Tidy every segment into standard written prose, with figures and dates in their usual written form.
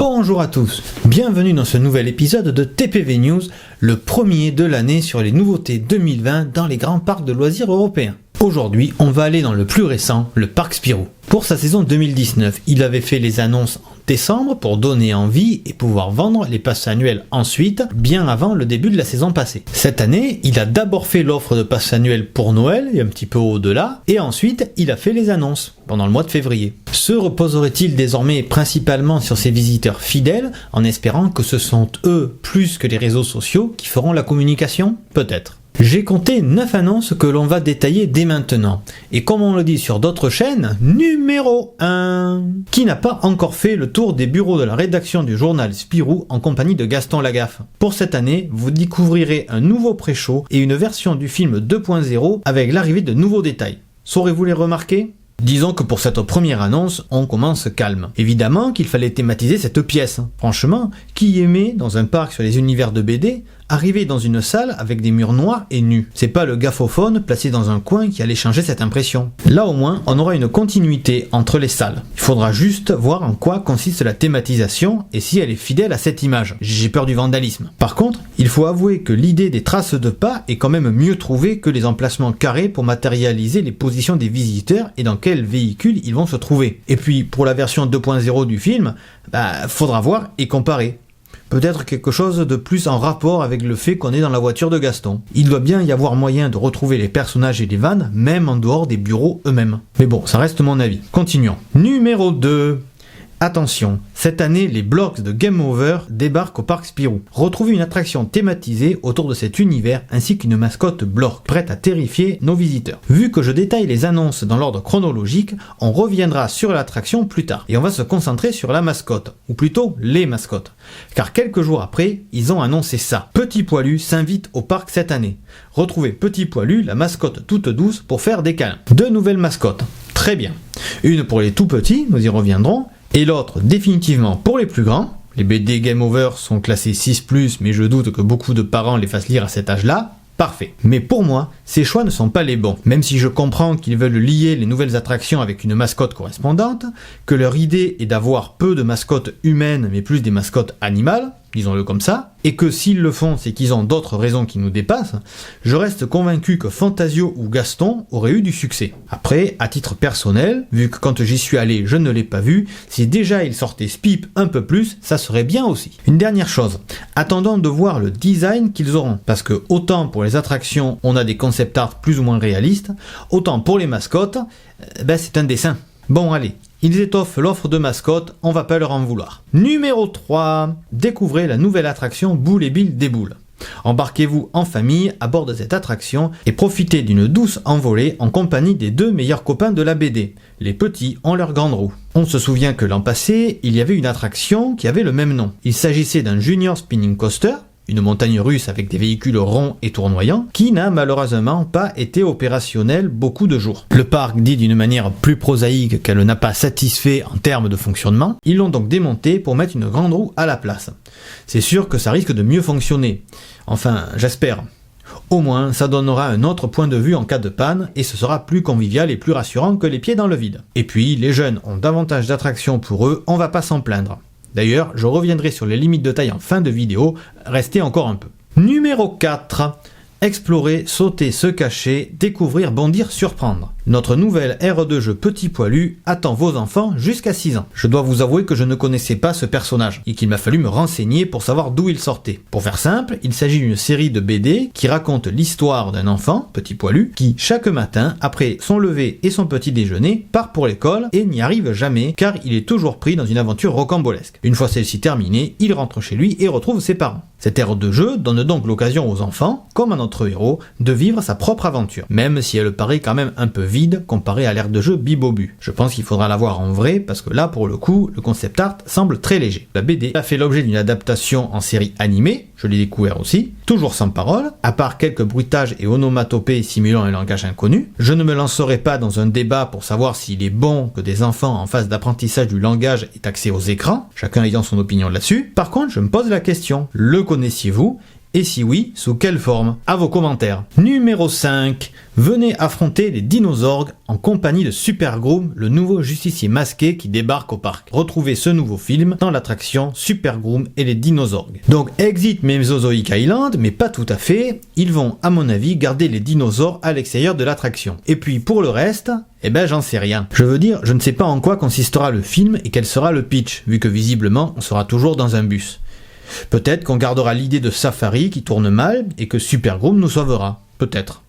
Bonjour à tous, bienvenue dans ce nouvel épisode de TPV News, le premier de l'année sur les nouveautés 2020 dans les grands parcs de loisirs européens. Aujourd'hui, on va aller dans le plus récent, le parc Spirou. Pour sa saison 2019, il avait fait les annonces en décembre pour donner envie et pouvoir vendre les passes annuelles ensuite, bien avant le début de la saison passée. Cette année, il a d'abord fait l'offre de passes annuelles pour Noël et un petit peu au-delà, et ensuite il a fait les annonces pendant le mois de février. Se reposerait-il désormais principalement sur ses visiteurs fidèles, en espérant que ce sont eux, plus que les réseaux sociaux, qui feront la communication ? Peut-être. J'ai compté 9 annonces que l'on va détailler dès maintenant. Et comme on le dit sur d'autres chaînes, numéro 1. Qui n'a pas encore fait le tour des bureaux de la rédaction du journal Spirou en compagnie de Gaston Lagaffe ? Pour cette année, vous découvrirez un nouveau pré-show et une version du film 2.0 avec l'arrivée de nouveaux détails. Saurez-vous les remarquer ? Disons que pour cette première annonce, on commence calme. Évidemment qu'il fallait thématiser cette pièce. Franchement, qui aimait, dans un parc sur les univers de BD, arriver dans une salle avec des murs noirs et nus? C'est pas le gaffophone placé dans un coin qui allait changer cette impression. Là au moins, on aura une continuité entre les salles. Il faudra juste voir en quoi consiste la thématisation et si elle est fidèle à cette image. J'ai peur du vandalisme. Par contre, il faut avouer que l'idée des traces de pas est quand même mieux trouvée que les emplacements carrés pour matérialiser les positions des visiteurs et dans quel véhicule ils vont se trouver. Et puis, pour la version 2.0 du film, faudra voir et comparer. Peut-être quelque chose de plus en rapport avec le fait qu'on est dans la voiture de Gaston. Il doit bien y avoir moyen de retrouver les personnages et les vannes, même en dehors des bureaux eux-mêmes. Mais bon, ça reste mon avis. Continuons. Numéro 2. Attention, cette année, les Blocks de Game Over débarquent au parc Spirou. Retrouvez une attraction thématisée autour de cet univers ainsi qu'une mascotte Blork, prête à terrifier nos visiteurs. Vu que je détaille les annonces dans l'ordre chronologique, on reviendra sur l'attraction plus tard. Et on va se concentrer sur la mascotte, ou plutôt les mascottes. Car quelques jours après, ils ont annoncé ça. Petit Poilu s'invite au parc cette année. Retrouvez Petit Poilu, la mascotte toute douce, pour faire des câlins. 2 nouvelles mascottes. Très bien. Une pour les tout petits, nous y reviendrons. Et l'autre définitivement pour les plus grands. Les BD Game Over sont classés 6+, mais je doute que beaucoup de parents les fassent lire à cet âge-là. Parfait. Mais pour moi, ces choix ne sont pas les bons. Même si je comprends qu'ils veulent lier les nouvelles attractions avec une mascotte correspondante, que leur idée est d'avoir peu de mascottes humaines mais plus des mascottes animales, disons-le comme ça, et que s'ils le font, c'est qu'ils ont d'autres raisons qui nous dépassent, je reste convaincu que Fantasio ou Gaston auraient eu du succès. Après, à titre personnel, vu que quand j'y suis allé, je ne l'ai pas vu, si déjà ils sortaient Spip un peu plus, ça serait bien aussi. Une dernière chose, attendons de voir le design qu'ils auront, parce que autant pour les attractions, on a des concept art plus ou moins réalistes, autant pour les mascottes, c'est un dessin. Bon allez, ils étoffent l'offre de mascotte, on va pas leur en vouloir. Numéro 3. Découvrez la nouvelle attraction Boule et Bill déboule. Embarquez-vous en famille à bord de cette attraction et profitez d'une douce envolée en compagnie des 2 meilleurs copains de la BD. Les petits ont leur grande roue. On se souvient que l'an passé, il y avait une attraction qui avait le même nom. Il s'agissait d'un Junior Spinning Coaster, une montagne russe avec des véhicules ronds et tournoyants, qui n'a malheureusement pas été opérationnel beaucoup de jours. Le parc dit d'une manière plus prosaïque qu'elle n'a pas satisfait en termes de fonctionnement, ils l'ont donc démonté pour mettre une grande roue à la place. C'est sûr que ça risque de mieux fonctionner. Enfin, j'espère. Au moins, ça donnera un autre point de vue en cas de panne et ce sera plus convivial et plus rassurant que les pieds dans le vide. Et puis, les jeunes ont davantage d'attractions pour eux, on va pas s'en plaindre. D'ailleurs, je reviendrai sur les limites de taille en fin de vidéo, restez encore un peu. Numéro 4. Explorer, sauter, se cacher, découvrir, bondir, surprendre. Notre nouvelle aire de jeu Petit Poilu attend vos enfants jusqu'à 6 ans. Je dois vous avouer que je ne connaissais pas ce personnage et qu'il m'a fallu me renseigner pour savoir d'où il sortait. Pour faire simple, il s'agit d'une série de BD qui raconte l'histoire d'un enfant, Petit Poilu, qui chaque matin, après son lever et son petit déjeuner, part pour l'école et n'y arrive jamais car il est toujours pris dans une aventure rocambolesque. Une fois celle-ci terminée, il rentre chez lui et retrouve ses parents. Cette aire de jeu donne donc l'occasion aux enfants, comme à notre héros, de vivre sa propre aventure, même si elle paraît quand même un peu vide comparée à l'aire de jeu Bibobu. Je pense qu'il faudra la voir en vrai, parce que là, pour le coup, le concept art semble très léger. La BD a fait l'objet d'une adaptation en série animée, je l'ai découvert aussi, toujours sans parole, à part quelques bruitages et onomatopées simulant un langage inconnu. Je ne me lancerai pas dans un débat pour savoir s'il est bon que des enfants en phase d'apprentissage du langage aient accès aux écrans, chacun ayant son opinion là-dessus. Par contre, je me pose la question, le connaissiez-vous ? Et si oui, sous quelle forme? À vos commentaires. Numéro 5. Venez affronter les dinosaures en compagnie de Super Groom, le nouveau justicier masqué qui débarque au parc. Retrouvez ce nouveau film dans l'attraction Super Groom et les dinosaures. Donc exit Mesozoic Island, mais pas tout à fait. Ils vont, à mon avis, garder les dinosaures à l'extérieur de l'attraction. Et puis pour le reste, eh ben j'en sais rien. Je veux dire, je ne sais pas en quoi consistera le film et quel sera le pitch, vu que visiblement on sera toujours dans un bus. Peut-être qu'on gardera l'idée de Safari qui tourne mal et que Super Groom nous sauvera. Peut-être.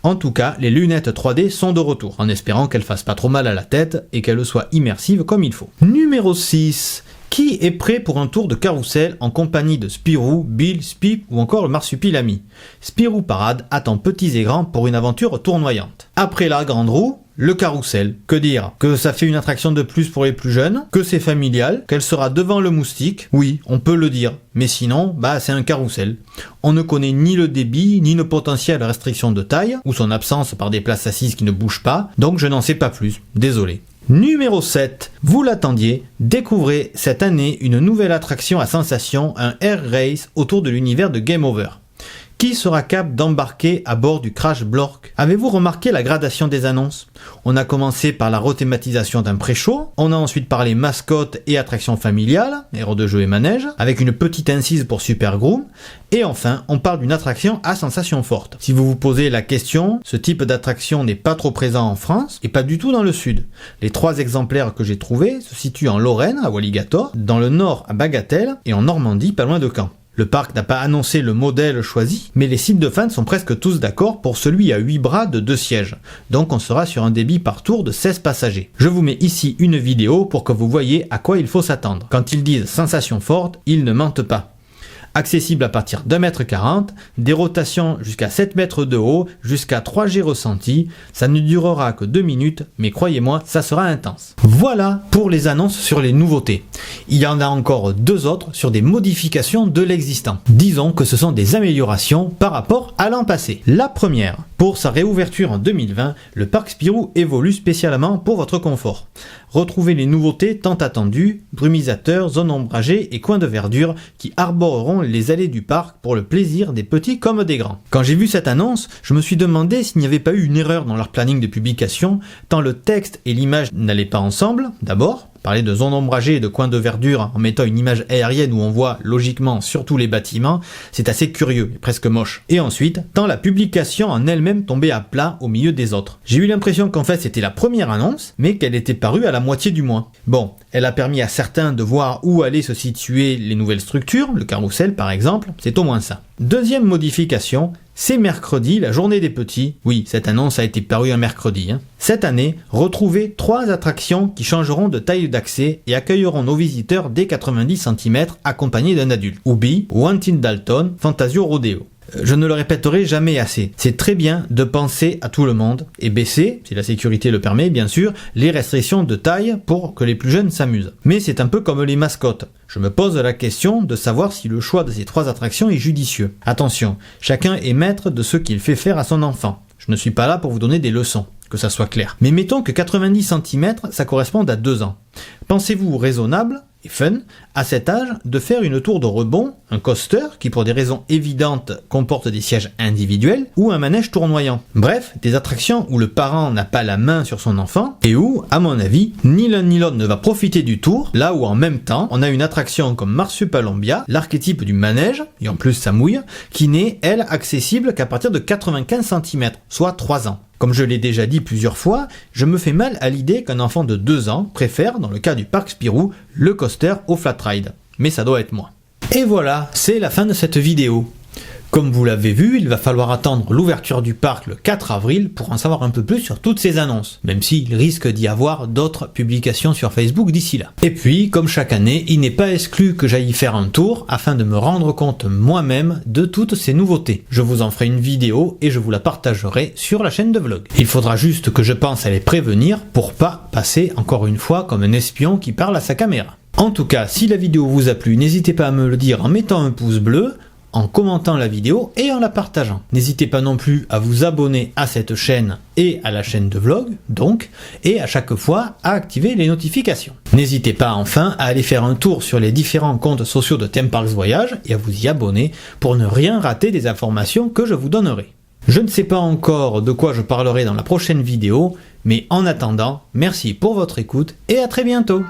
En tout cas, les lunettes 3D sont de retour, en espérant qu'elles fassent pas trop mal à la tête et qu'elles soient immersives comme il faut. Numéro 6. Qui est prêt pour un tour de carrousel en compagnie de Spirou, Bill, Spip ou encore le marsupilami? Spirou Parade attend petits et grands pour une aventure tournoyante. Après la grande roue, le carrousel. Que dire? Que ça fait une attraction de plus pour les plus jeunes, que c'est familial, qu'elle sera devant le moustique, oui, on peut le dire. Mais sinon, c'est un carrousel. On ne connaît ni le débit, ni le potentiel restriction de taille, ou son absence par des places assises qui ne bougent pas, donc je n'en sais pas plus, désolé. Numéro 7. Vous l'attendiez, découvrez cette année une nouvelle attraction à sensation, un Air Race autour de l'univers de Game Over. Qui sera capable d'embarquer à bord du Crash Block? Avez-vous remarqué la gradation des annonces? On a commencé par la rethématisation d'un pré-show, on a ensuite parlé mascotte et attractions familiales, aéro de jeu et manège, avec une petite incise pour Super Groom, et enfin on parle d'une attraction à sensation forte. Si vous vous posez la question, ce type d'attraction n'est pas trop présent en France et pas du tout dans le sud. Les 3 exemplaires que j'ai trouvés se situent en Lorraine à Walligator, dans le nord à Bagatelle et en Normandie pas loin de Caen. Le parc n'a pas annoncé le modèle choisi, mais les sites de fans sont presque tous d'accord pour celui à 8 bras de 2 sièges. Donc on sera sur un débit par tour de 16 passagers. Je vous mets ici une vidéo pour que vous voyez à quoi il faut s'attendre. Quand ils disent sensation forte, ils ne mentent pas. Accessible à partir d'1,40 m, des rotations jusqu'à 7 mètres de haut, jusqu'à 3G ressentis, ça ne durera que 2 minutes, mais croyez-moi, ça sera intense. Voilà pour les annonces sur les nouveautés. Il y en a encore 2 autres sur des modifications de l'existant. Disons que ce sont des améliorations par rapport à l'an passé. La première, pour sa réouverture en 2020, le parc Spirou évolue spécialement pour votre confort. Retrouvez les nouveautés tant attendues, brumisateurs, zones ombragées et coins de verdure qui arboreront les allées du parc pour le plaisir des petits comme des grands. Quand j'ai vu cette annonce, je me suis demandé s'il n'y avait pas eu une erreur dans leur planning de publication, tant le texte et l'image n'allaient pas ensemble, d'abord. Parler de zones ombragées et de coins de verdure en mettant une image aérienne où on voit logiquement surtout les bâtiments, c'est assez curieux et presque moche. Et ensuite, tant la publication en elle-même tombait à plat au milieu des autres. J'ai eu l'impression qu'en fait c'était la première annonce, mais qu'elle était parue à la moitié du mois. Bon, elle a permis à certains de voir où allaient se situer les nouvelles structures, le carrousel par exemple, c'est au moins ça. Deuxième modification, c'est mercredi, la journée des petits. Oui, cette annonce a été parue un mercredi. Cette année, retrouvez 3 attractions qui changeront de taille d'accès et accueilleront nos visiteurs dès 90 cm accompagnés d'un adulte. Ubi, Wanted Dalton, Fantasio Rodeo. Je ne le répéterai jamais assez. C'est très bien de penser à tout le monde et baisser, si la sécurité le permet bien sûr, les restrictions de taille pour que les plus jeunes s'amusent. Mais c'est un peu comme les mascottes. Je me pose la question de savoir si le choix de ces 3 attractions est judicieux. Attention, chacun est maître de ce qu'il fait faire à son enfant. Je ne suis pas là pour vous donner des leçons, que ça soit clair. Mais mettons que 90 cm, ça corresponde à 2 ans. Pensez-vous raisonnable et fun, à cet âge, de faire une tour de rebond, un coaster qui pour des raisons évidentes comporte des sièges individuels, ou un manège tournoyant. Bref, des attractions où le parent n'a pas la main sur son enfant, et où, à mon avis, ni l'un ni l'autre ne va profiter du tour, là où en même temps, on a une attraction comme Marsupalombia, l'archétype du manège, et en plus ça mouille, qui n'est, elle, accessible qu'à partir de 95 cm, soit 3 ans. Comme je l'ai déjà dit plusieurs fois, je me fais mal à l'idée qu'un enfant de 2 ans préfère, dans le cas du parc Spirou, le coaster au flat ride. Mais ça doit être moi. Et voilà, c'est la fin de cette vidéo. Comme vous l'avez vu, il va falloir attendre l'ouverture du parc le 4 avril pour en savoir un peu plus sur toutes ces annonces, même s'il risque d'y avoir d'autres publications sur Facebook d'ici là. Et puis, comme chaque année, il n'est pas exclu que j'aille y faire un tour afin de me rendre compte moi-même de toutes ces nouveautés. Je vous en ferai une vidéo et je vous la partagerai sur la chaîne de vlog. Il faudra juste que je pense à les prévenir pour pas passer encore une fois comme un espion qui parle à sa caméra. En tout cas, si la vidéo vous a plu, n'hésitez pas à me le dire en mettant un pouce bleu. en commentant la vidéo et en la partageant. N'hésitez pas non plus à vous abonner à cette chaîne et à la chaîne de vlog, donc, et à chaque fois à activer les notifications. N'hésitez pas enfin à aller faire un tour sur les différents comptes sociaux de Theme Parks Voyage et à vous y abonner pour ne rien rater des informations que je vous donnerai. Je ne sais pas encore de quoi je parlerai dans la prochaine vidéo, mais en attendant, merci pour votre écoute et à très bientôt.